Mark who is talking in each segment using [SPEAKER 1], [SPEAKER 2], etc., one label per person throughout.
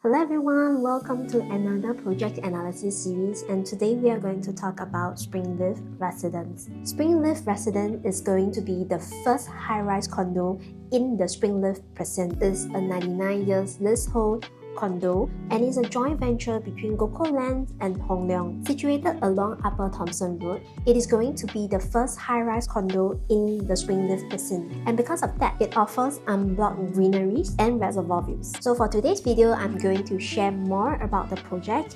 [SPEAKER 1] Hello everyone, welcome to another project analysis series, and today we are going to talk about Springleaf Residence. Springleaf Residence is going to be the first high-rise condo in the Springleaf Precinct. It's a 99 years leasehold condo and is a joint venture between GuocoLand and Hong Leong. Situated along Upper Thomson Road, it is going to be the first high-rise condo in the Springleaf Precinct, and because of that, it offers unblocked greeneries and reservoir views. So for today's video, I'm going to share more about the project,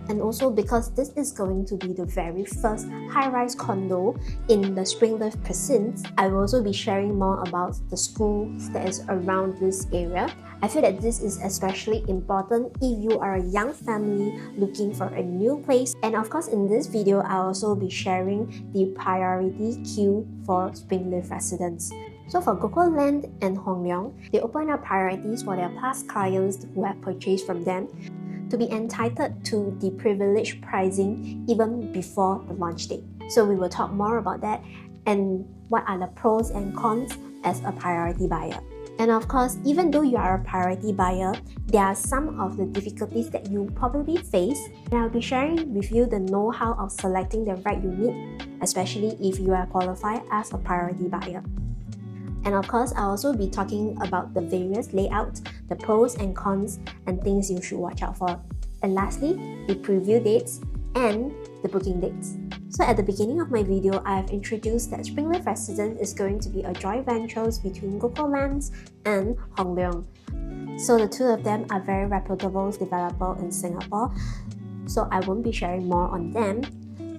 [SPEAKER 1] and also because this is going to be the very first high-rise condo in the Springleaf Precinct, I will also be sharing more about the schools that is around this area. I feel that this is especially important if you are a young family looking for a new place. And of course, in this video, I'll also be sharing the priority queue for Springleaf Residence. So for GuocoLand and Hong Leong, they open up priorities for their past clients who have purchased from them to be entitled to the privileged pricing even before the launch date. So we will talk more about that and what are the pros and cons as a priority buyer. And of course, even though you are a priority buyer, there are some of the difficulties that you probably face, and I'll be sharing with you the know-how of selecting the right unit, especially if you are qualified as a priority buyer. And of course, I'll also be talking about the various layouts, the pros and cons, and things you should watch out for. And lastly, the preview dates and the booking dates. So at the beginning of my video, I have introduced that Springleaf Residence is going to be a joint venture between GuocoLand and Hong Leong. So the two of them are very reputable developers in Singapore, so I won't be sharing more on them.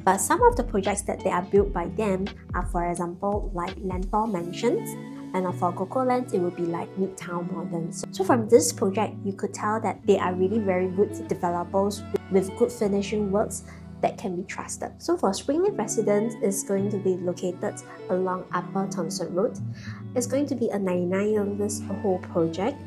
[SPEAKER 1] But some of the projects that they are built by them are, for example, like Lentor Mansion, and for GuocoLand, it will be like Midtown Modern. So from this project, you could tell that they are really very good developers with good finishing works that can be trusted. So for Springleaf Residence, is going to be located along Upper Thomson Road. It's going to be a 99-year leasehold project.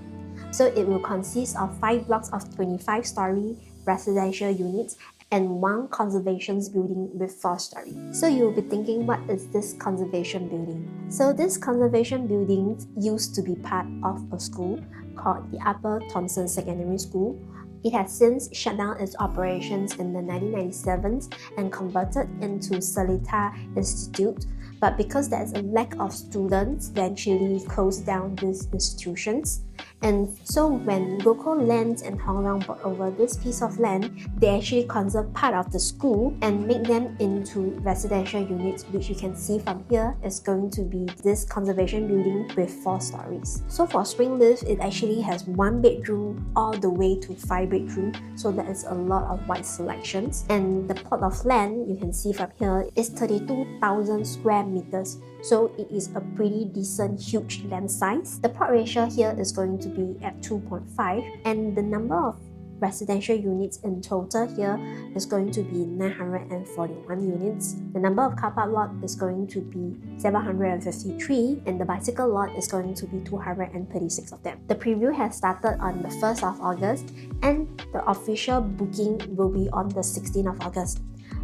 [SPEAKER 1] So it will consist of 5 blocks of 25-story residential units and 1 conservation building with 4 stories. So you'll be thinking, what is this conservation building? So this conservation building used to be part of a school called the Upper Thomson Secondary School. It has since shut down its operations in the 1997 and converted into Seletar Institute, but because there's a lack of students, eventually closed down these institutions. And so when GuocoLand and Hong Leong bought over this piece of land, they actually conserved part of the school and make them into residential units, which you can see from here is going to be this conservation building with 4 stories. So for Springleaf, it actually has 1 bedroom all the way to 5 bedroom, so there is a lot of wide selections. And the plot of land you can see from here is 32,000 square meters. So it is a pretty decent, huge land size. The plot ratio here is going to be at 2.5, and the number of residential units in total here is going to be 941 units. The number of car park lot is going to be 753, and the bicycle lot is going to be 236 of them. The preview has started on the 1st of August, and the official booking will be on the 16th of August.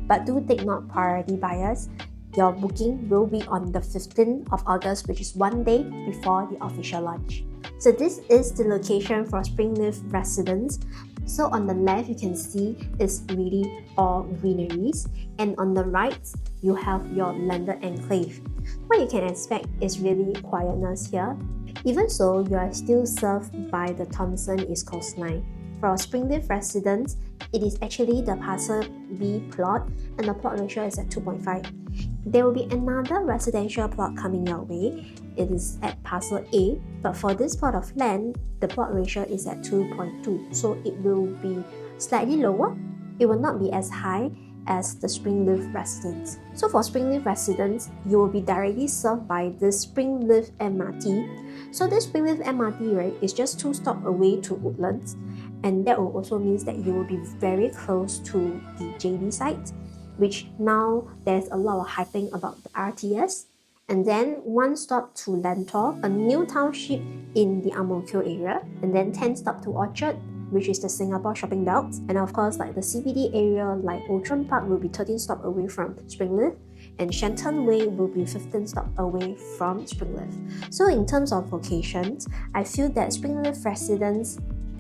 [SPEAKER 1] But do take note, priority buyers, your booking will be on the 15th of August, which is 1 day before the official launch. So this is the location for Springleaf Residence. So on the left, you can see it's really all greeneries, and on the right, you have your landed enclave. What you can expect is really quietness here. Even so, you are still served by the Thomson-East Coast Line. For Springleaf Residence, it is actually the Parcel B plot, and the plot ratio is at 2.5. There will be another residential plot coming your way. It is at Parcel A, but for this plot of land, the plot ratio is at 2.2, so it will be slightly lower. It will not be as high as the Springleaf Residence. So for Springleaf Residence, you will be directly served by the Springleaf MRT. So this Springleaf MRT, right, is just 2 stops away to Woodlands, and that will also means that you will be very close to the JB site, which now there's a lot of hyping about the RTS. And then 1 stop to Lentor, a new township in the Ang Mo Kio area, and then 10 stop to Orchard, which is the Singapore shopping belt. And of course, like the CBD area like Outram Park will be 13 stops away from Springleaf, and Shenton Way will be 15 stops away from Springleaf. So in terms of locations, I feel that Springleaf Residence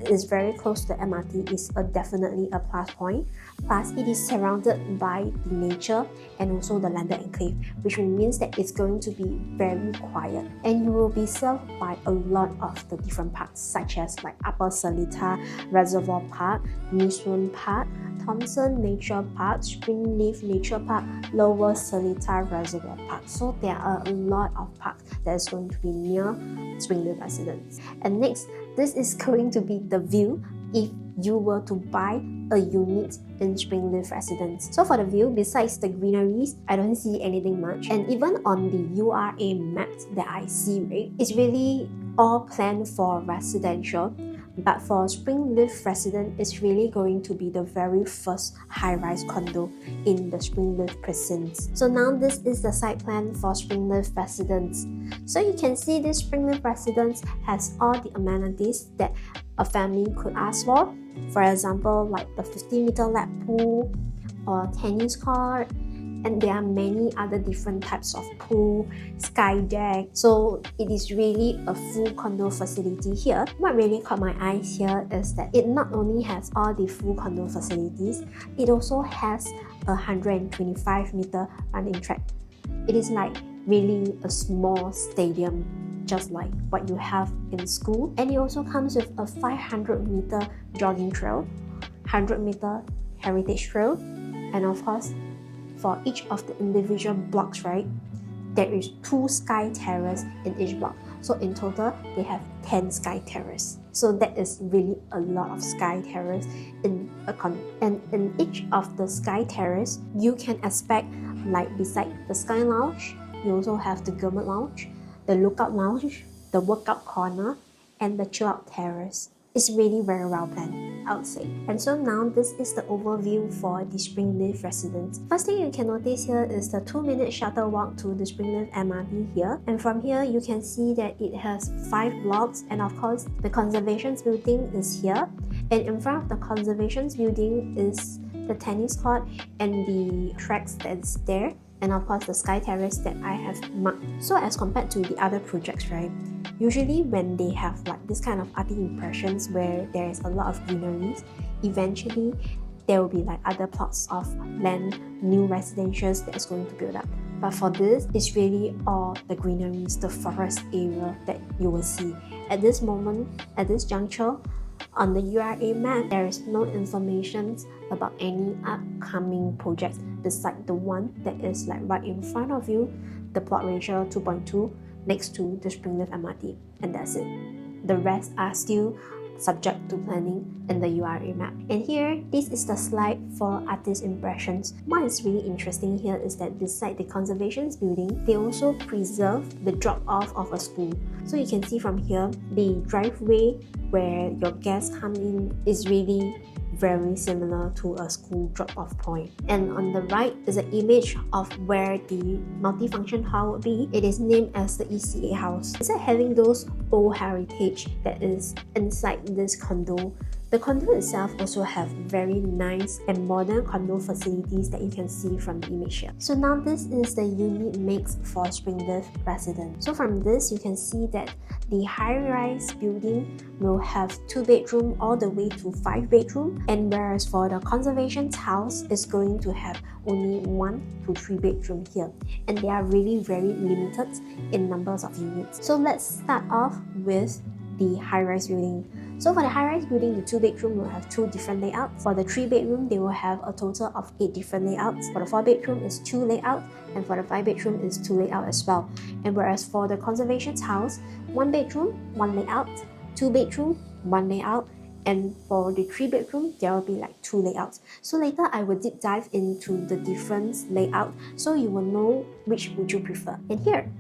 [SPEAKER 1] is very close to the MRT is definitely a plus point. Plus, it is surrounded by the nature and also the landed enclave, which means that it's going to be very quiet, and you will be served by a lot of the different parks, such as like Upper Seletar Reservoir Park, Nee Soon Park, Thomson Nature Park, Springleaf Nature Park, Lower Seletar Reservoir Park. So there are a lot of parks that is going to be near Springleaf Residence. And next, this is going to be the view if you were to buy a unit in Springleaf Residence. So for the view, besides the greeneries, I don't see anything much. And even on the URA maps that I see, right, it's really all planned for residential. But for Springleaf Residence, it's really going to be the very first high-rise condo in the Springleaf precinct. So now this is the site plan for Springleaf Residence. So you can see this Springleaf Residence has all the amenities that a family could ask for. For example, like the 50-meter lap pool or tennis court, and there are many other different types of pool, sky deck. So it is really a full condo facility here. What really caught my eyes here is that it not only has all the full condo facilities, it also has a 125-meter running track. It is like really a small stadium, just like what you have in school. And it also comes with a 500-meter jogging trail, 100-meter heritage trail, and of course, for each of the individual blocks, right, there is 2 sky terrace in each block. So in total, they have 10 sky terrace. So that is really a lot of sky terrace in a condo. And in each of the sky terrace, you can expect, like beside the sky lounge, you also have the gourmet lounge, the lookout lounge, the workout corner, and the chill out terrace. It's really very well planned, I would say. And so now this is the overview for the Springleaf Residence. First thing you can notice here is the 2-minute shuttle walk to the Springleaf MRT here. And from here, you can see that it has 5 blocks, and of course, the Conservations building is here. And in front of the Conservations building is the tennis court and the tracks that's there. And of course, the sky terrace that I have marked. So as compared to the other projects, right, usually when they have like this kind of arty impressions where there is a lot of greeneries, eventually there will be like other plots of land, new residentials that is going to build up. But for this, it's really all the greeneries, the forest area that you will see. At this moment, at this juncture, on the URA map, there is no information about any upcoming projects beside the one that is like right in front of you, the plot ratio 2.2 next to the Springleaf MRT, and that's it. The rest are still subject to planning in the URA map. And here, this is the slide for artist impressions. What is really interesting here is that beside the Conservations building, they also preserve the drop-off of a school. So you can see from here, the driveway where your guests come in is really very similar to a school drop-off point. And on the right is an image of where the multifunction hall would be. It is named as the ECA house. Instead of having those old heritage that is inside this condo, the condo itself also have very nice and modern condo facilities that you can see from the image here. So now this is the unit mix for Springleaf Residence. So from this, you can see that the high-rise building will have 2-bedroom all the way to 5-bedroom, and whereas for the Conservations house is going to have only 1 to 3-bedroom here, and they are really very limited in numbers of units. So let's start off with the high-rise building. So for the high-rise building, the 2-bedroom will have 2 different layouts. For the 3-bedroom, they will have a total of 8 different layouts. For the 4-bedroom is 2 layouts, and for the 5-bedroom is 2 layouts as well. And whereas for the Conservations house, 1-bedroom, 1 layout, 2-bedroom, 1 layout, and for the 3-bedroom, there will be like 2 layouts. So later I will deep dive into the different layout so you will know which would you prefer. And here,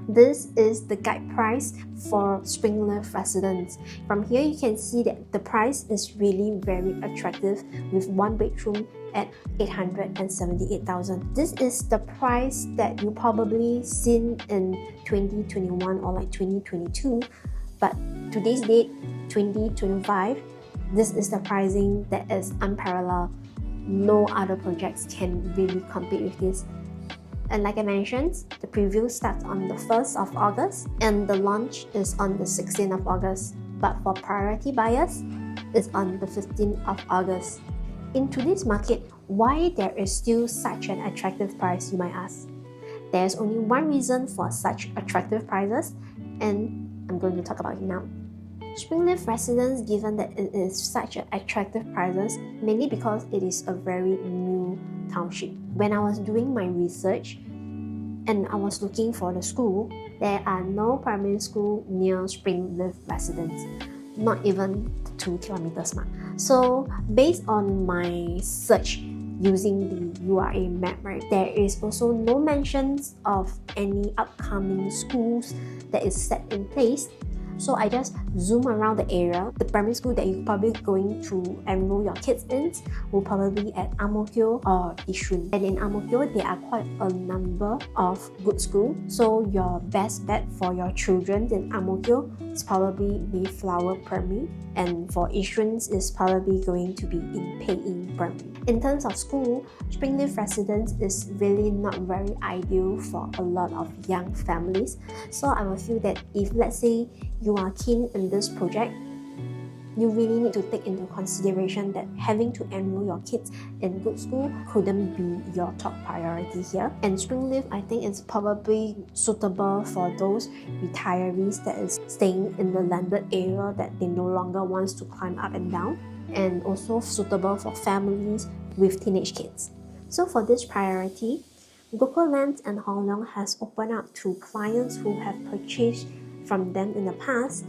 [SPEAKER 1] this is the guide price for Springleaf Residence. From here, you can see that the price is really very attractive with 1-bedroom at 878,000. This is the price that you probably seen in 2021 or like 2022, but today's date, 2025, this is the pricing that is unparalleled. No other projects can really compete with this. And like I mentioned, the preview starts on the 1st of August and the launch is on the 16th of August. But for priority buyers, is on the 15th of August. In today's market, why there is still such an attractive price, you might ask? There's only one reason for such attractive prices, and I'm going to talk about it now. Springleaf Residence, given that it is such an attractive prices, mainly because it is a very new township. When I was doing my research and I was looking for the school, there are no primary school near Springleaf Residence, not even 2 kilometers mark. So based on my search using the URA map, right, there is also no mentions of any upcoming schools that is set in place. So I just zoom around the area. The primary school that you're probably going to enroll your kids in will probably be at Ang Mo Kio or Yishun. And in Ang Mo Kio, there are quite a number of good schools. So your best bet for your children in Ang Mo Kio is probably Mayflower Primary, and for Yishun is probably going to be in Pei Ying Primary. In terms of school, Springleaf Residence is really not very ideal for a lot of young families. So I will feel that if, let's say, you are keen in this project, you really need to take into consideration that having to enroll your kids in good school couldn't be your top priority here. And Springleaf, I think, is probably suitable for those retirees that is staying in the landed area that they no longer want to climb up and down, and also suitable for families with teenage kids. So for this priority, GuocoLand and Hong Leong has opened up to clients who have purchased from them in the past,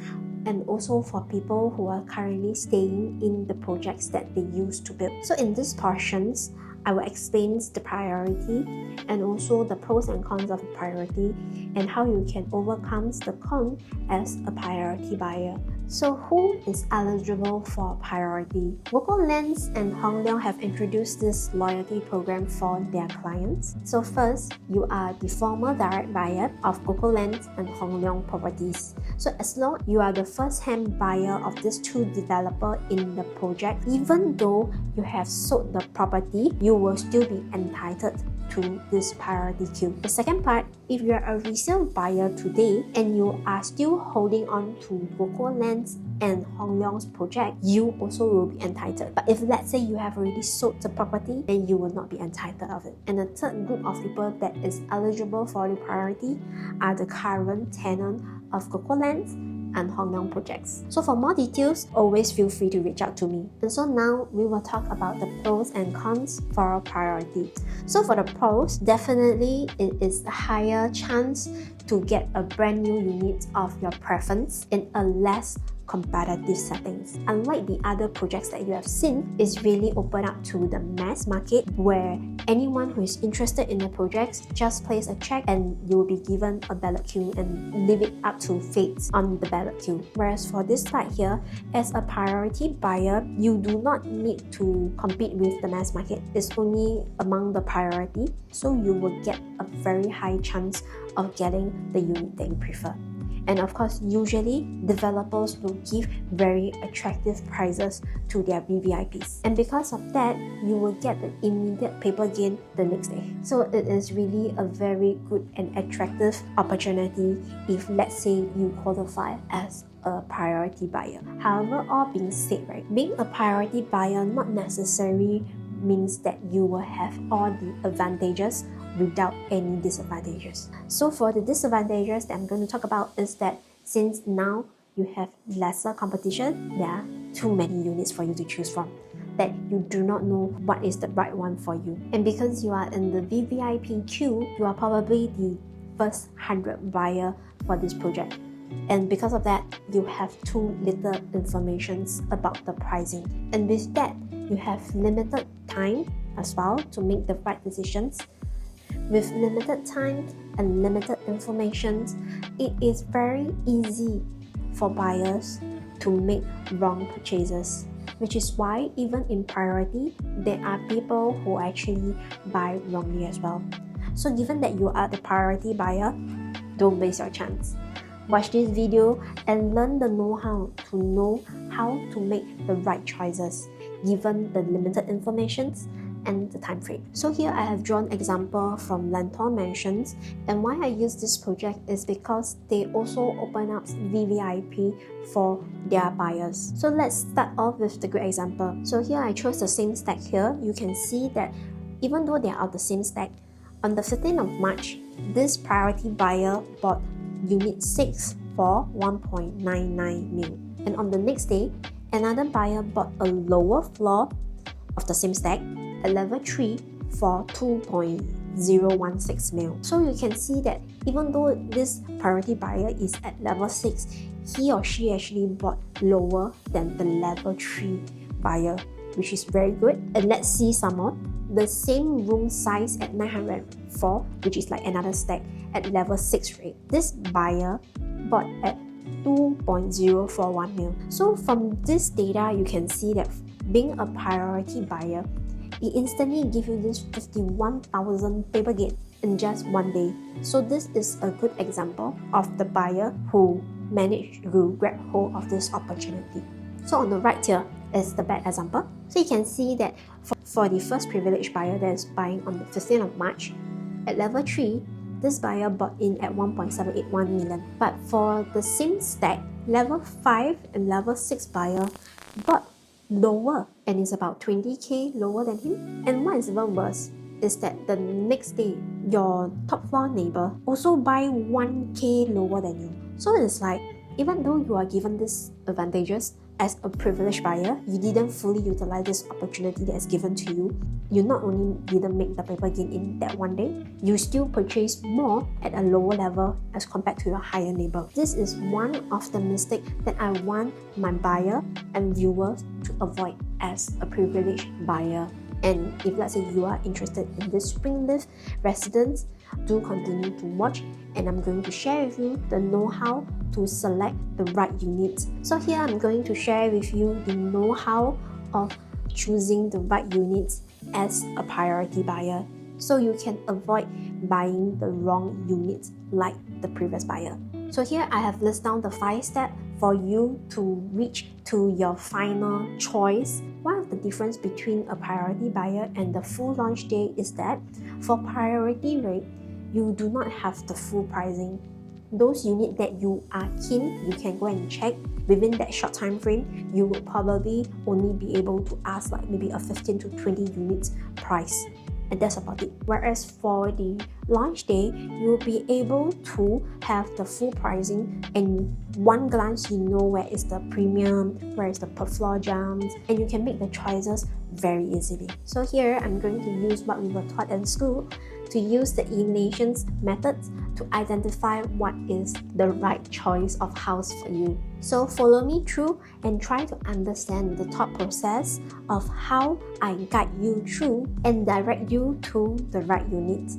[SPEAKER 1] and also for people who are currently staying in the projects that they used to build. So in these portions, I will explain the priority and also the pros and cons of the priority and how you can overcome the con as a priority buyer. So who is eligible for priority? GuocoLand and Hong Leong have introduced this loyalty program for their clients. So first, you are the former direct buyer of GuocoLand and Hong Leong properties. So as long you are the first-hand buyer of these two developers in the project, even though you have sold the property, you will still be entitled to this priority queue. The second part, if you are a resale buyer today and you are still holding on to GuocoLand and Hong Leong's project, you also will be entitled. But if let's say you have already sold the property, then you will not be entitled of it. And the third group of people that is eligible for the priority are the current tenant of GuocoLand and Hong Leong projects. So for more details, always feel free to reach out to me. And so now we will talk about the pros and cons for our priority. So for the pros, definitely it is a higher chance to get a brand new unit of your preference in a less competitive settings. Unlike the other projects that you have seen, it's really open up to the mass market where anyone who is interested in the projects just place a check and you will be given a ballot queue and leave it up to fate on the ballot queue. Whereas for this side here, as a priority buyer, you do not need to compete with the mass market. It's only among the priority, so you will get a very high chance of getting the unit that you prefer. And of course, usually developers will give very attractive prices to their VVIPs. And because of that, you will get an immediate paper gain the next day. So it is really a very good and attractive opportunity if, let's say, you qualify as a priority buyer. However, all being said, right, being a priority buyer not necessarily means that you will have all the advantages without any disadvantages. So for the disadvantages that I'm going to talk about is that since now you have lesser competition, there are too many units for you to choose from, that you do not know what is the right one for you. And because you are in the VVIP queue, you are probably the first 100 buyer for this project. And because of that, you have too little information about the pricing. And with that, you have limited time as well to make the right decisions. With limited time and limited information, it is very easy for buyers to make wrong purchases, which is why even in priority, there are people who actually buy wrongly as well. So given that you are the priority buyer, don't waste your chance. Watch this video and learn the know-how to know how to make the right choices given the limited information and the time frame. So here I have drawn example from Lentor Mansions, and why I use this project is because they also open up VVIP for their buyers. So let's start off with the great example. So here I chose the same stack here. You can see that even though they are the same stack, on the 15th of March, this priority buyer bought Unit 6 for 1.99 mil. And on the next day, another buyer bought a lower floor of the same stack at level 3 for 2.016 mil. So you can see that even though this priority buyer is at level 6, he or she actually bought lower than the level 3 buyer, which is very good. And let's see some more. The same room size at 904, which is like another stack at level 6 rate. This buyer bought at 2.041 mil. So from this data, you can see that being a priority buyer, it instantly gives you this 51,000 paper gain in just one day. So this is a good example of the buyer who managed to grab hold of this opportunity. So on the right here is the bad example. So you can see that for the first privileged buyer that is buying on the 15th of March, at level 3, this buyer bought in at 1.781 million. But for the same stack, level 5 and level 6 buyer bought lower and is about 20k lower than him. And what is even worse is that the next day, your top floor neighbor also buy 1k lower than you. So it's like, even though you are given these advantages as a privileged buyer, you didn't fully utilize this opportunity that is given to you. You not only didn't make the paper gain in that one day, you still purchase more at a lower level as compared to your higher neighbor. This is one of the mistakes that I want my buyer and viewers to avoid as a privileged buyer. And if let's say you are interested in this Springleaf Residence, do continue to watch, and I'm going to share with you the know-how to select the right units. So here I'm going to share with you the know-how of choosing the right units as a priority buyer, so you can avoid buying the wrong units like the previous buyer. So here I have listed down the 5 steps for you to reach to your final choice. One of the difference between a priority buyer and the full launch day is that for priority rate, you do not have the full pricing. Those units that you are keen, you can go and check. Within that short time frame, you will probably only be able to ask like maybe a 15 to 20 units price. And that's about it. Whereas for the launch day, you will be able to have the full pricing, and one glance you know where is the premium, where is the per floor jumps, and you can make the choices very easily. So here I'm going to use what we were taught in school, to use the eliminations methods to identify what is the right choice of house for you. So follow me through and try to understand the thought process of how I guide you through and direct you to the right unit.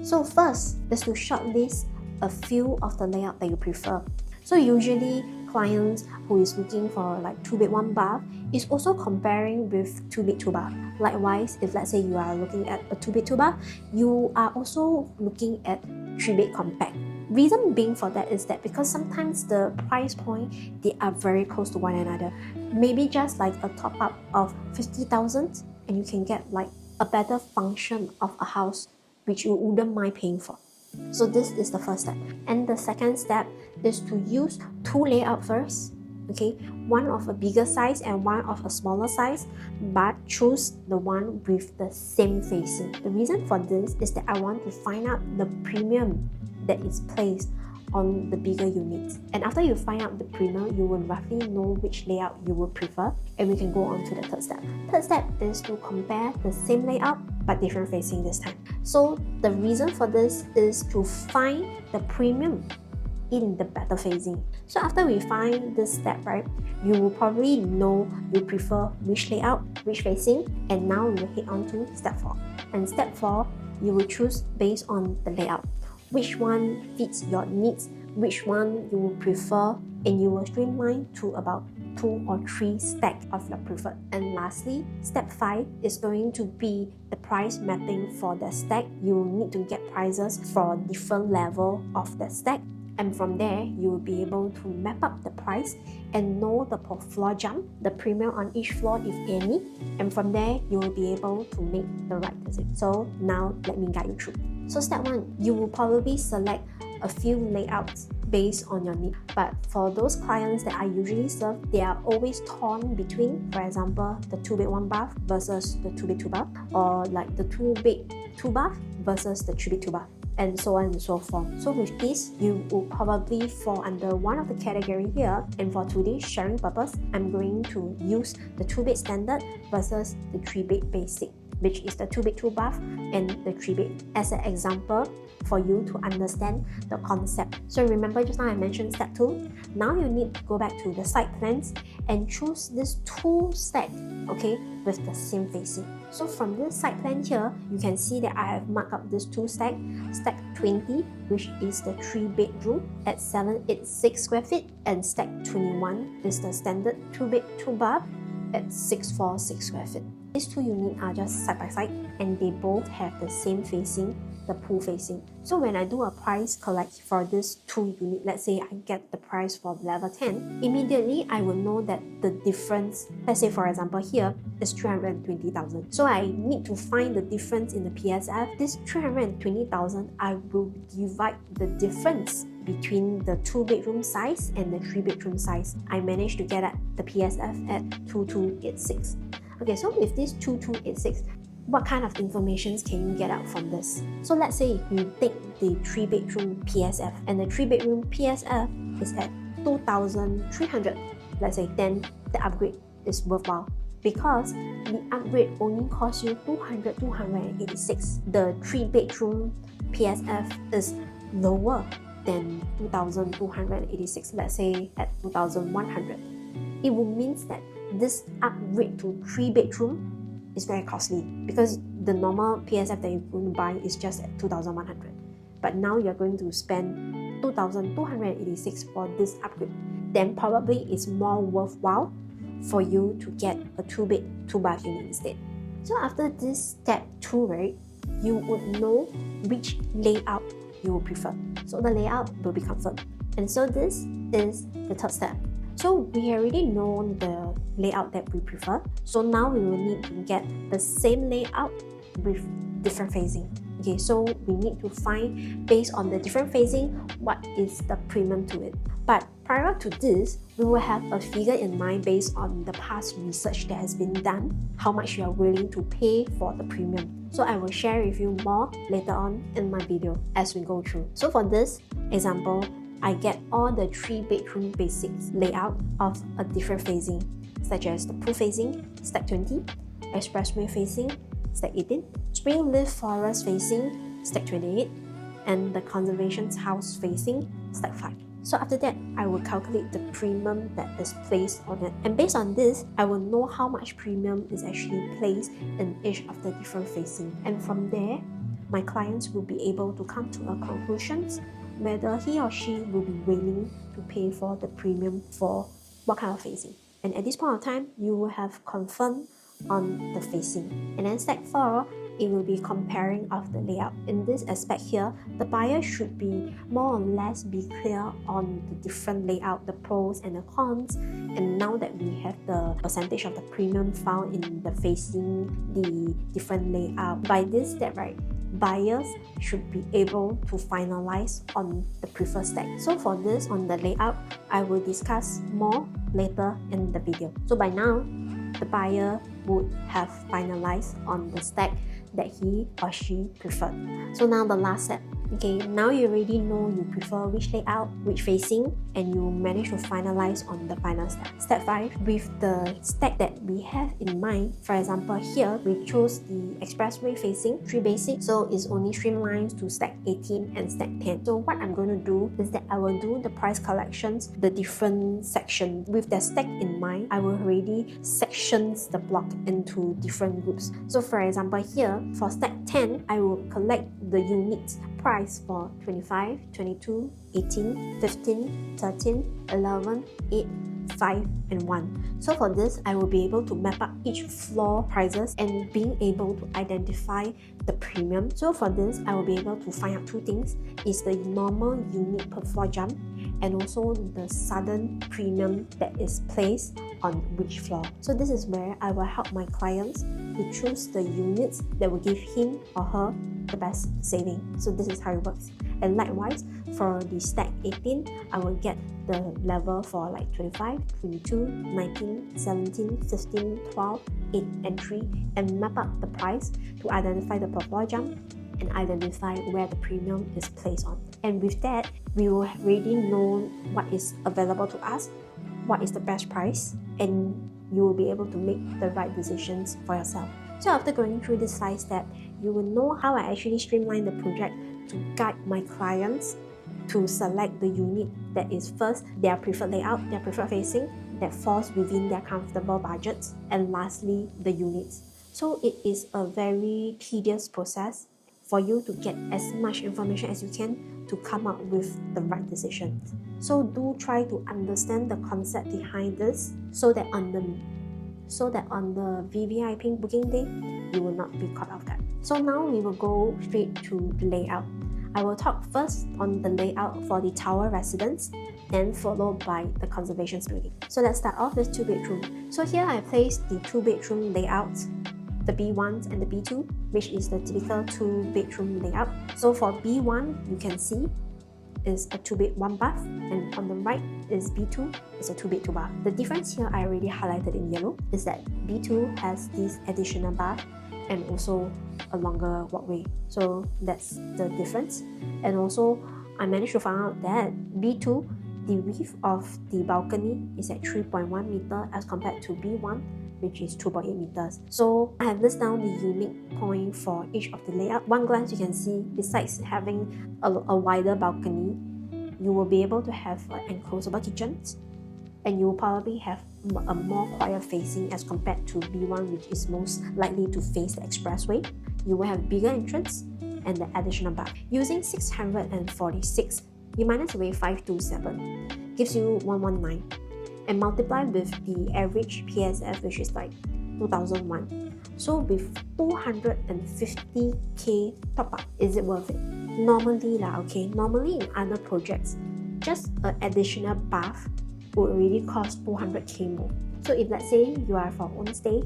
[SPEAKER 1] So first is to shortlist a few of the layout that you prefer. So usually clients who is looking for like 2-bed 1-bath is also comparing with 2-bed 2-bath. Likewise, if let's say you are looking at a 2-bed 2-bath, you are also looking at 3-bed compact. Reason being for that is that because sometimes the price point, they are very close to one another. Maybe just like a top up of 50,000 and you can get like a better function of a house which you wouldn't mind paying for. So this is the first step. And the second step is to use 2 layouts first. Okay, one of a bigger size and one of a smaller size, but choose the one with the same facing. The reason for this is that I want to find out the premium that is placed on the bigger units. And after you find out the premium, you will roughly know which layout you would prefer, and we can go on to the third step. Third step is to compare the same layout but different facing this time. So the reason for this is to find the premium in the better facing. So after we find this step, right, you will probably know you prefer which layout, which facing, and now we will head on to step 4. And step 4, you will choose based on the layout. Which one fits your needs, which one you will prefer, and you will streamline to about 2 or 3 stacks of your preferred. And lastly, step 5 is going to be the price mapping for the stack. You will need to get prices for different level of the stack. And from there, you will be able to map up the price and know the per floor jump, the premium on each floor if any. And from there, you will be able to make the right decision. So now let me guide you through. So step 1, you will probably select a few layouts based on your need. But for those clients that I usually serve, they are always torn between, for example, the 2-bed 1-bath versus the 2-bed 2-bath, or like the 2-bed 2-bath versus the 3-bed 2-bath, and so on and so forth. So with this, you will probably fall under one of the category here. And for today's sharing purpose, I'm going to use the 2-bed standard versus the 3-bed basic, which is the 2-bed 2-bath and the 3-bed, as an example for you to understand the concept. So remember just now I mentioned step 2. Now you need to go back to the site plans and choose this 2 stack, okay, with the same facing. So from this site plan here, you can see that I have marked up this 2 stack, stack 20, which is the 3-bedroom at 786 square feet, and stack 21 is the standard 2-bed 2-bath at 646 square feet. These 2 units are just side by side and they both have the same facing, the pool facing. So when I do a price collect for this 2 units, let's say I get the price for level 10, immediately I will know that the difference, let's say for example here, is 320,000. So I need to find the difference in the PSF. This 320,000, I will divide the difference between the 2-bedroom size and the 3-bedroom size. I managed to get at the PSF at 2286. Okay, so with this 2286, what kind of information can you get out from this? So let's say you take the 3-bedroom PSF, and the 3-bedroom PSF is at 2,300. Let's say then the upgrade is worthwhile, because the upgrade only costs you 286. The 3-bedroom PSF is lower than 2,286, let's say at 2,100. It will mean that this upgrade to 3-bedroom is very costly, because the normal PSF that you're going to buy is just at 2,100. But now you're going to spend 2,286 for this upgrade. Then probably it's more worthwhile for you to get a 2-bed 2-bath unit instead. So after this step 2, right, you would know which layout you will prefer. So the layout will be confirmed. And so this is the 3rd step. So we already know the layout that we prefer. So now we will need to get the same layout with different phasing. Okay, so we need to find, based on the different phasing, what is the premium to it. But prior to this, we will have a figure in mind based on the past research that has been done, how much you are willing to pay for the premium. So I will share with you more later on in my video as we go through. So for this example, I get all the 3-bedroom basics layout of a different phasing, such as the pool facing, stack 20, expressway facing, stack 18, Springleaf Forest facing, stack 28, and the conservation house facing, stack 5. So after that, I will calculate the premium that is placed on it. And based on this, I will know how much premium is actually placed in each of the different facing. And from there, my clients will be able to come to a conclusion whether he or she will be willing to pay for the premium for what kind of facing. And at this point of time, you will have confirmed on the facing. And then step 4, it will be comparing of the layout. In this aspect here, the buyer should be more or less be clear on the different layout, the pros and the cons. And now that we have the percentage of the premium found in the facing, the different layout, by this step, right, buyers should be able to finalize on the preferred stack. So for this, on the layout, I will discuss more later in the video. So by now, the buyer would have finalized on the stack that he or she preferred. So now the last step. Okay, now you already know you prefer which layout, which facing, and you manage to finalize on the final step. Step 5, with the stack that we have in mind, for example here, we chose the expressway facing, 3 basic, so it's only streamlined to stack 18 and stack 10. So what I'm going to do is that I will do the price collections, the different sections. With the stack in mind, I will already sections the block into different groups. So for example here, for stack 10, I will collect the units price for 25, 22, 18, 15, 13, 11, 8, 5, and 1. So for this, I will be able to map up each floor prices and being able to identify the premium. So for this, I will be able to find out two things: is the normal unit per floor jump and also the sudden premium that is placed on which floor. So this is where I will help my clients to choose the units that will give him or her the best saving. So this is how it works. And likewise, for the stack 18, I will get the level for like 25, 22, 19, 17, 15, 12, 8, and 3, and map up the price to identify the per floor jump and identify where the premium is placed on. And with that, we will already know what is available to us, what is the best price, and you will be able to make the right decisions for yourself. So after going through this 5 step, you will know how I actually streamline the project to guide my clients to select the unit that is first their preferred layout, their preferred facing, that falls within their comfortable budgets, and lastly, the units. So it is a very tedious process for you to get as much information as you can to come up with the right decision. So do try to understand the concept behind this so that on the VVIP booking day, you will not be caught off guard. So now we will go straight to the layout. I will talk first on the layout for the tower residence, then followed by the conservation building. So let's start off with 2-bedroom. So here I placed the 2-bedroom layout, the B1 and the B2, which is the typical 2-bedroom layout. So for B1, you can see is a 2-bed 1-bath, and on the right is B2, is a 2-bed 2-bath. The difference here I already highlighted in yellow is that B2 has this additional bath and also a longer walkway. So that's the difference. And also I managed to find out that B2, the width of the balcony is at 3.1 meter as compared to B1, which is 2.8 meters. So I have listed down the unique point for each of the layout. One glance you can see, besides having a wider balcony, you will be able to have enclosable kitchens, and you will probably have a more quiet facing as compared to B1, which is most likely to face the expressway. You will have bigger entrance and the additional bath. Using 646, you minus away 527, gives you 119. And multiply with the average PSF, which is like 2001. So with 250k top up, is it worth it? Normally normally in other projects, just an additional bath would already cost 200k more. So if let's say you are for own stay,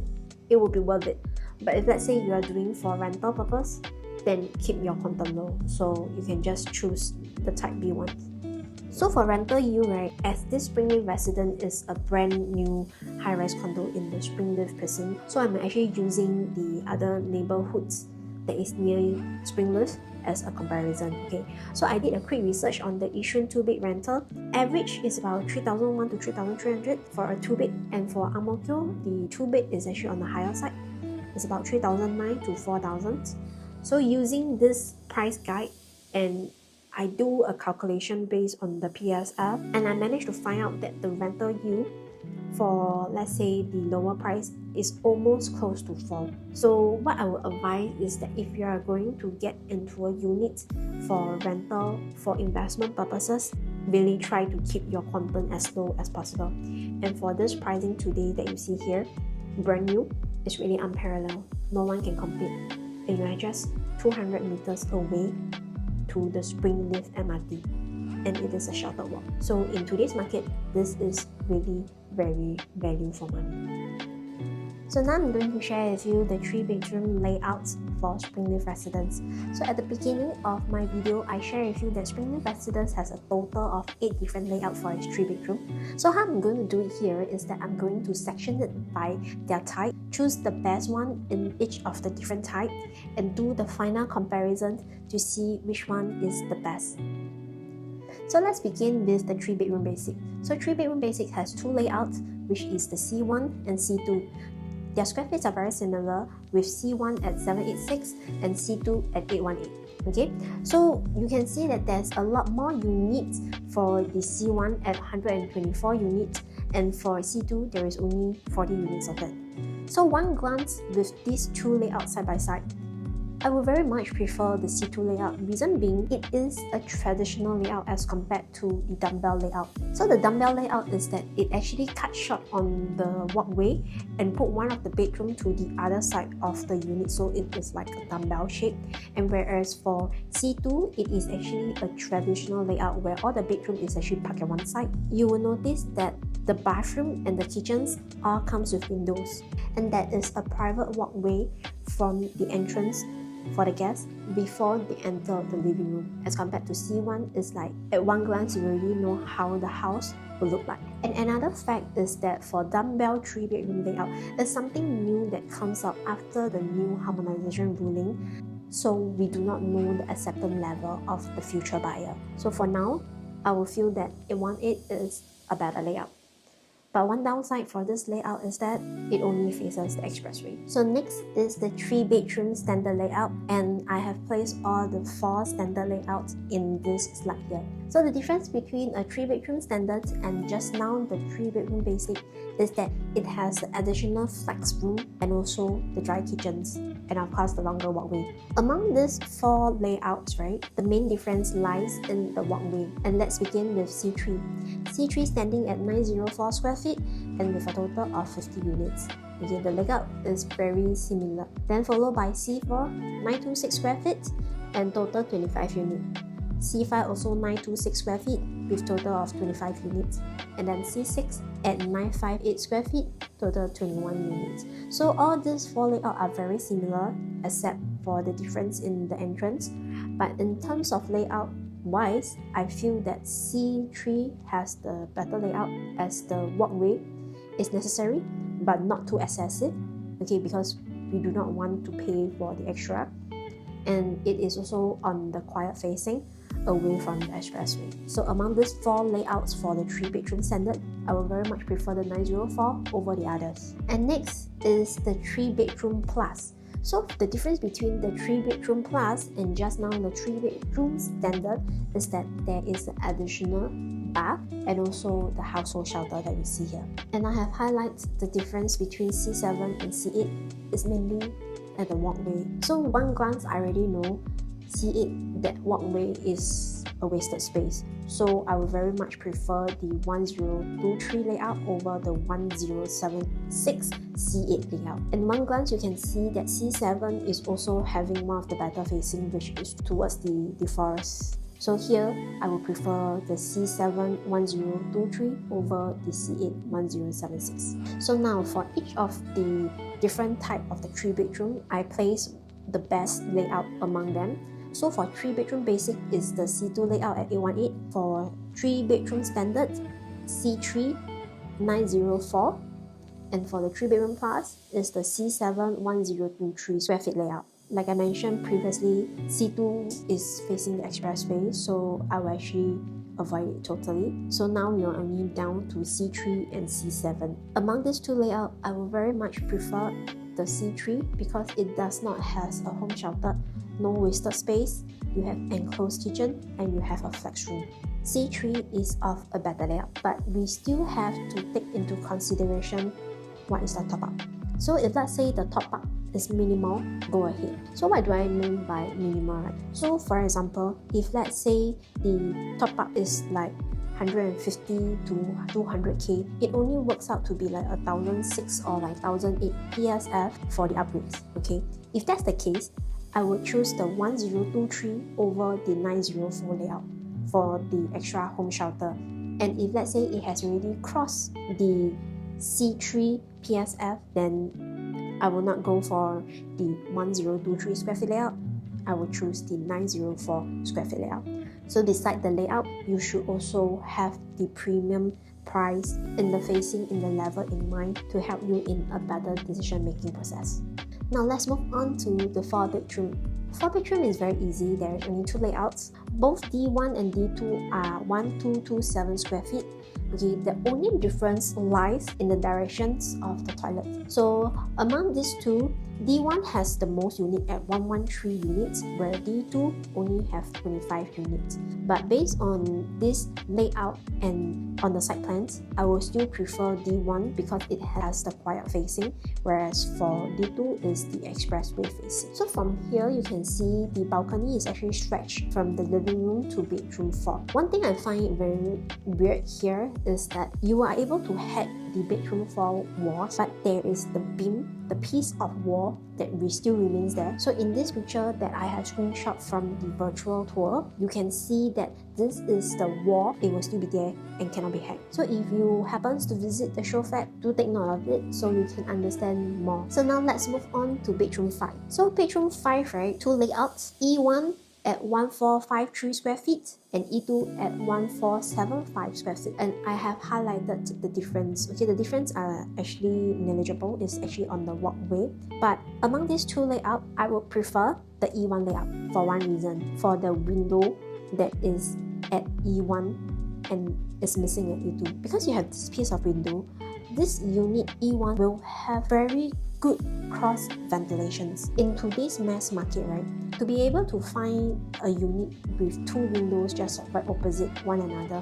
[SPEAKER 1] it will be worth it. But if let's say you are doing for rental purpose, then keep your quantum low. So you can just choose the type B1. So for rental yield, right, as this Springleaf Residence is a brand new high-rise condo in the Springleaf precinct, so I'm actually using the other neighborhoods that is near Springleaf as a comparison. Okay, so I did a quick research on the Yishun 2-bed rental. Average is about 3,100 to 3,300 for a 2-bed, and for Ang Mo Kio, the 2-bed is actually on the higher side. It's about 3,900 to 4,000. So using this price guide, and I do a calculation based on the PSF, and I managed to find out that the rental yield for, let's say, the lower price is almost close to 4. So what I would advise is that if you are going to get into a unit for rental for investment purposes, really try to keep your quantum as low as possible. And for this pricing today that you see here, brand new, is really unparalleled. No one can compete. And you are just 200 meters away to the Springleaf MRT, and it is a shorter walk. So in today's market, this is really very value for money. So now I'm going to share with you the 3-bedroom layouts for Springleaf Residence. So at the beginning of my video, I share with you that Springleaf Residence has a total of 8 different layouts for its 3-bedroom. So how I'm going to do it here is that I'm going to section it by their type, choose the best one in each of the different type, and do the final comparison to see which one is the best. So let's begin with the 3-bedroom basic. So 3-bedroom basic has 2 layouts, which is the C1 and C2. Their square feet are very similar, with C1 at 786 and C2 at 818. Okay, so you can see that there's a lot more units for the C1 at 124 units, and for C2 there is only 40 units of it. So one glance with these 2 layouts side by side, I would very much prefer the C2 layout, reason being it is a traditional layout as compared to the dumbbell layout. So the dumbbell layout is that it actually cuts short on the walkway and put one of the bedroom to the other side of the unit, so it is like a dumbbell shape. And whereas for C2, it is actually a traditional layout where all the bedroom is actually parked at one side. You will notice that the bathroom and the kitchens all comes with windows, and that is a private walkway from the entrance for the guests before they enter the living room, as compared to C1 is like at one glance you already know how the house will look like. And another fact is that for dumbbell 3-bedroom layout is something new that comes up after the new harmonization ruling, so we do not know the acceptance level of the future buyer. So for now, I will feel that A18 is a better layout. But one downside for this layout is that it only faces the expressway. So next is the 3-bedroom standard layout, and I have placed all the 4 standard layouts in this slide here. So the difference between a 3-bedroom standard and just now the 3-bedroom basic is that it has the additional flex room and also the dry kitchens, and of course the longer walkway. Among these 4 layouts, right, the main difference lies in the walkway. And let's begin with C3. C3 standing at 904 square feet and with a total of 50 units. Okay, the layout is very similar. Then followed by C4, 926 square feet and total 25 units. C5 also 926 square feet with total of 25 units. And then C6 at 958 square feet, total 21 units. So all these 4 layouts are very similar except for the difference in the entrance. But in terms of layout wise, I feel that C3 has the better layout, as the walkway is necessary but not too excessive, okay, because we do not want to pay for the extra, and it is also on the quiet facing away from the expressway. So among these 4 layouts for the 3-bedroom standard, I will very much prefer the 904 over the others. And next is the 3-bedroom plus. So the difference between the 3-bedroom plus and just now the 3-bedroom standard is that there is an additional bath and also the household shelter that we see here. And I have highlighted the difference between C7 and C8 is mainly at the walkway. So one glance I already know C8 that walkway is a wasted space. So I would very much prefer the 1023 layout over the 1076 C8 layout. In one glance, you can see that C7 is also having one of the better facing, which is towards the forest. So here, I would prefer the C7 1023 over the C8 1076. So now for each of the different type of the 3-bedroom, I place the best layout among them. So for 3-bedroom basic is the C2 layout at 818. For 3-bedroom standard, C3 904. And for the 3-bedroom plus is the C7 1023 square feet layout. Like I mentioned previously, C2 is facing the expressway, so I will actually avoid it totally. So now we are only down to C3 and C7. Among these 2 layouts, I will very much prefer the C3 because it does not have a home shelter, no wasted space, you have enclosed kitchen, and you have a flex room. C3 is of a better layout, but we still have to take into consideration what is the top up. So if let's say the top up is minimal, go ahead. So what do I mean by minimal, right? So for example, if let's say the top up is like 150 to 200k, it only works out to be like 1,006 or like 1,008 PSF for the upgrades. Okay, if that's the case, I would choose the 1023 over the 904 layout for the extra home shelter. And if let's say it has already crossed the C3 PSF, then I will not go for the 1023 square feet layout. I will choose the 904 square feet layout. So beside the layout, you should also have the premium price in the facing in the level in mind to help you in a better decision making process. Now let's move on to the 4-bedroom. 4-bedroom is very easy. There are only 2 layouts. Both D1 and D2 are 1227 square feet. Okay, the only difference lies in the directions of the toilet. So among these 2, D1 has the most unit at 113 units, where D2 only have 25 units. But based on this layout and on the site plans, I will still prefer D1 because it has the quiet facing, whereas for D2 is the expressway facing. So from here, you can see the balcony is actually stretched from the living room to bedroom 4. One thing I find very weird here is that you are able to hack the bedroom 4 walls, but there is the beam, the piece of wall that still remains there. So in this picture that I have screenshot from the virtual tour, you can see that this is the wall. It will still be there and cannot be hacked. So if you happens to visit the show flat, do take note of it so you can understand more. So now let's move on to bedroom 5. So bedroom 5, right, two layouts, E1 at 1453 square feet and E2 at 1475 square feet. And I have highlighted the difference. Okay, the difference are actually negligible. It's actually on the walkway. But among these two layouts, I would prefer the E1 layout for one reason. For the window that is at E1 and is missing at E2. Because you have this piece of window, this unit E1 will have very good cross ventilations. In today's mass market, right, to be able to find a unit with two windows just right opposite one another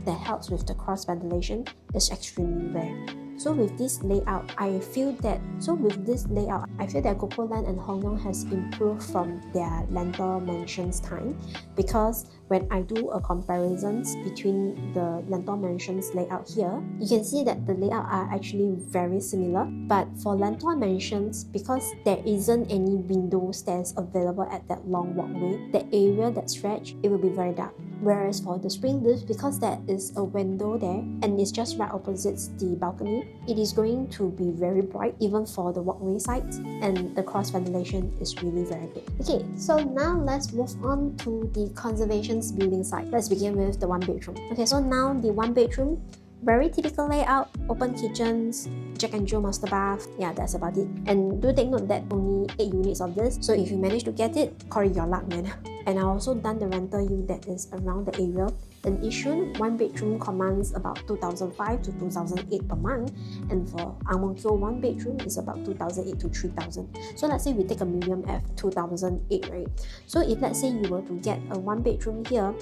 [SPEAKER 1] that helps with the cross ventilation is extremely rare. So with this layout, I feel that GuocoLand and Hong Leong has improved from their Lentor Mansion's time, because when I do a comparison between the Lentor Mansion's layout here, you can see that the layout are actually very similar. But for Lentor Mansions, because there isn't any window stairs available at that long walkway, the area that's stretched, it will be very dark. Whereas for the Springleaf, because there is a window there and it's just right opposite the balcony, it is going to be very bright even for the walkway side, and the cross ventilation is really very good. Okay, so now let's move on to the conservations building side. Let's begin with the one bedroom. Okay, so now the one bedroom, very typical layout, open kitchens, Jack and Jill master bath. Yeah, that's about it. And do take note that only 8 units of this, so if you manage to get it, call it your luck, man. And I also done the rental yield that is around the area. In Yishun, one bedroom commands about 2,005 to 2,008 per month, and for Ang Mo Kio, one bedroom is about 2,008 to 3,000. So let's say we take a medium F, 2,008, right? So if let's say you were to get a one bedroom here,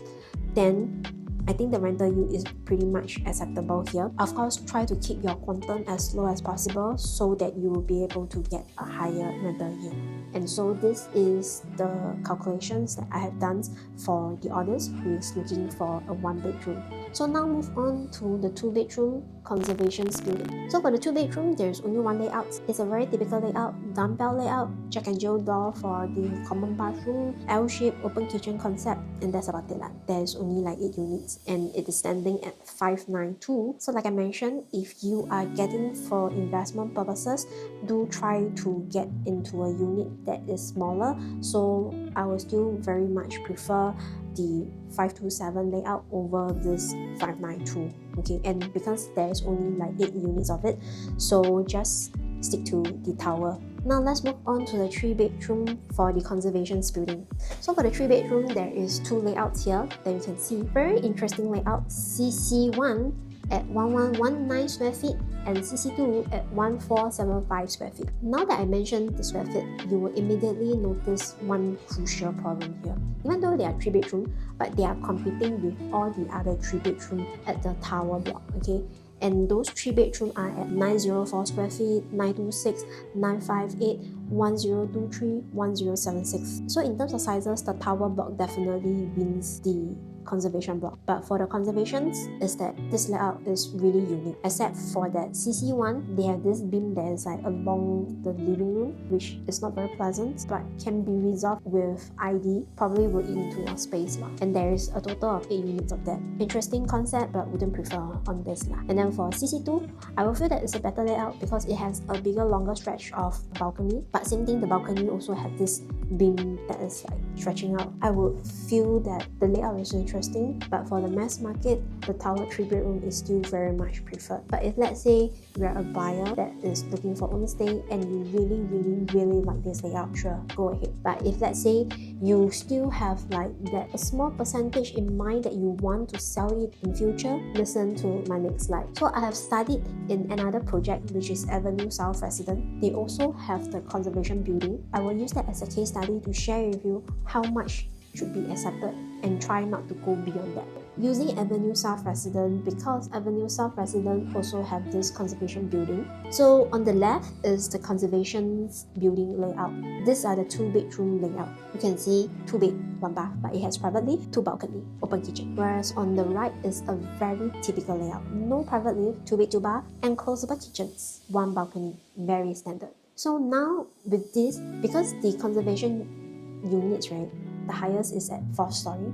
[SPEAKER 1] then I think the rental yield is pretty much acceptable here. Of course, try to keep your quantum as low as possible so that you will be able to get a higher rental yield. And so this is the calculations that I have done for the audience who is looking for a one bedroom. So now move on to the two bedroom conservations building. So for the two bedroom, there's only one layout. It's a very typical layout, dumbbell layout, Jack and Jill door for the common bathroom, L-shaped open kitchen concept, and that's about it. There's only like 8 units and it is standing at 592. So like I mentioned, if you are getting for investment purposes, do try to get into a unit that is smaller. So I will still very much prefer the 527 layout over this 592. Okay, and because there's only like 8 units of it, so just stick to the tower. Now let's move on to the 3 bedroom for the conservations building. So for the 3 bedroom, there is 2 layouts here that you can see. Very interesting layout, CC1 at 1119 square feet and CC2 at 1475 square feet. Now that I mentioned the square feet, you will immediately notice one crucial problem here. Even though they are 3 bedroom, but they are competing with all the other 3 bedroom at the tower block, okay? And those 3 bedroom are at 904 square feet, 926, 958, 1023, 1076. So in terms of sizes, the tower block definitely wins the conservation block. But for the conservations, is that this layout is really unique. Except for that CC1, they have this beam that is like along the living room, which is not very pleasant, but can be resolved with ID, probably will eat into your space. And there is a total of 8 units of that. Interesting concept, but wouldn't prefer on this. And then for CC2, I will feel that it's a better layout because it has a bigger, longer stretch of balcony. But same thing, the balcony also have this beam that is like stretching out. I would feel that the layout is interesting, but for the mass market, the tower 3 bedroom is still very much preferred. But if let's say you're a buyer that is looking for own stay and you really like this layout, sure, go ahead. But if let's say you still have like that a small percentage in mind that you want to sell it in future, listen to my next slide. So I have studied in another project which is Avenue South Residence. They also have the conservation conservation building. I will use that as a case study to share with you how much should be accepted and try not to go beyond that. Using Avenue South Residence, because Avenue South Residence also have this conservation building. So on the left is the conservation building layout. These are the 2-bedroom layout. You can see 2 bed, 1 bath, but it has private lift, 2 balcony, open kitchen. Whereas on the right is a very typical layout. No private lift, 2 bed, 2 bath, and closable kitchens, 1 balcony, very standard. So now with this, because the conservation units, right, the highest is at 4th story.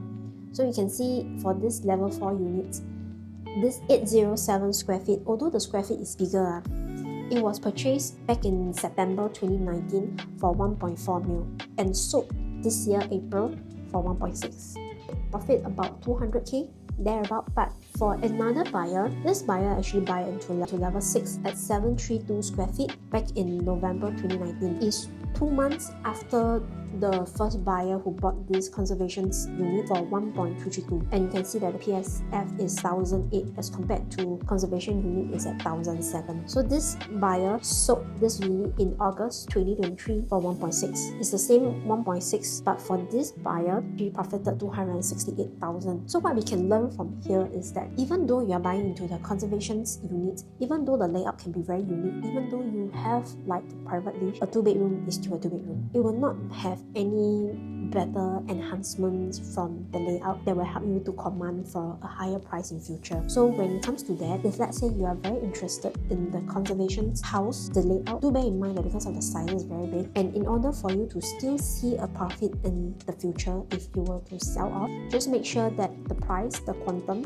[SPEAKER 1] So you can see for this level 4 units, this 807 square feet, although the square feet is bigger, it was purchased back in September 2019 for 1.4 mil and sold this year April for 1.6. Profit about 200k thereabout. But for another buyer, this buyer actually buy into level 6 at 732 square feet back in November 2019. It's 2 months after the first buyer who bought this conservation unit for 1.232, and you can see that the PSF is 1008 as compared to conservation unit is at 1007. So this buyer sold this unit in August 2023 for 1.6. It's the same 1.6, but for this buyer, she profited 268,000. So what we can learn from here is that even though you are buying into the conservation unit, even though the layout can be very unique, even though you have like private lift, a 2-bedroom is still a 2-bedroom. It will not have any better enhancements from the layout that will help you to command for a higher price in future. So when it comes to that, if let's say you are very interested in the conservation house, the layout, do bear in mind that because of the size is very big, and in order for you to still see a profit in the future if you were to sell off, just make sure that the price, the quantum,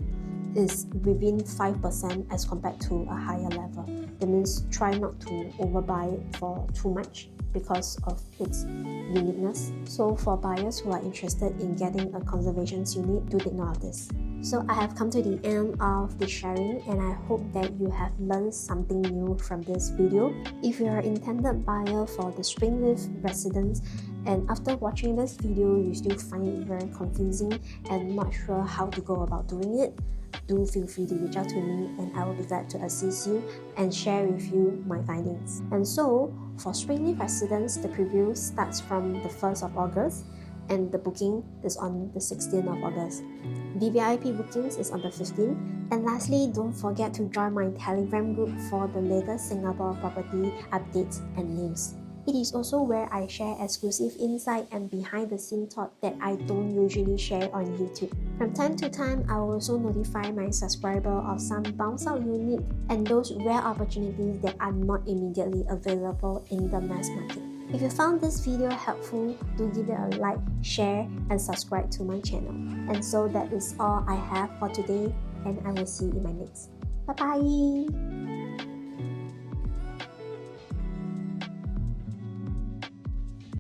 [SPEAKER 1] is within 5% as compared to a higher level. That means try not to overbuy it for too much because of its uniqueness. So for buyers who are interested in getting a conservation unit, do take note of this. So I have come to the end of the sharing, and I hope that you have learned something new from this video. If you are an intended buyer for the Springleaf Residence, and after watching this video you still find it very confusing and not sure how to go about doing it, do feel free to reach out to me and I will be glad to assist you and share with you my findings. And so for Springleaf Residence, the preview starts from the 1st of August and the booking is on the 16th of August. VVIP bookings is on the 15th. And lastly, don't forget to join my Telegram group for the latest Singapore property updates and news. It is also where I share exclusive insight and behind the scenes thought that I don't usually share on YouTube. From time to time, I will also notify my subscriber of some bounce out unit and those rare opportunities that are not immediately available in the mass market. If you found this video helpful, do give it a like, share, and subscribe to my channel. And so that is all I have for today, and I will see you in my next. Bye bye!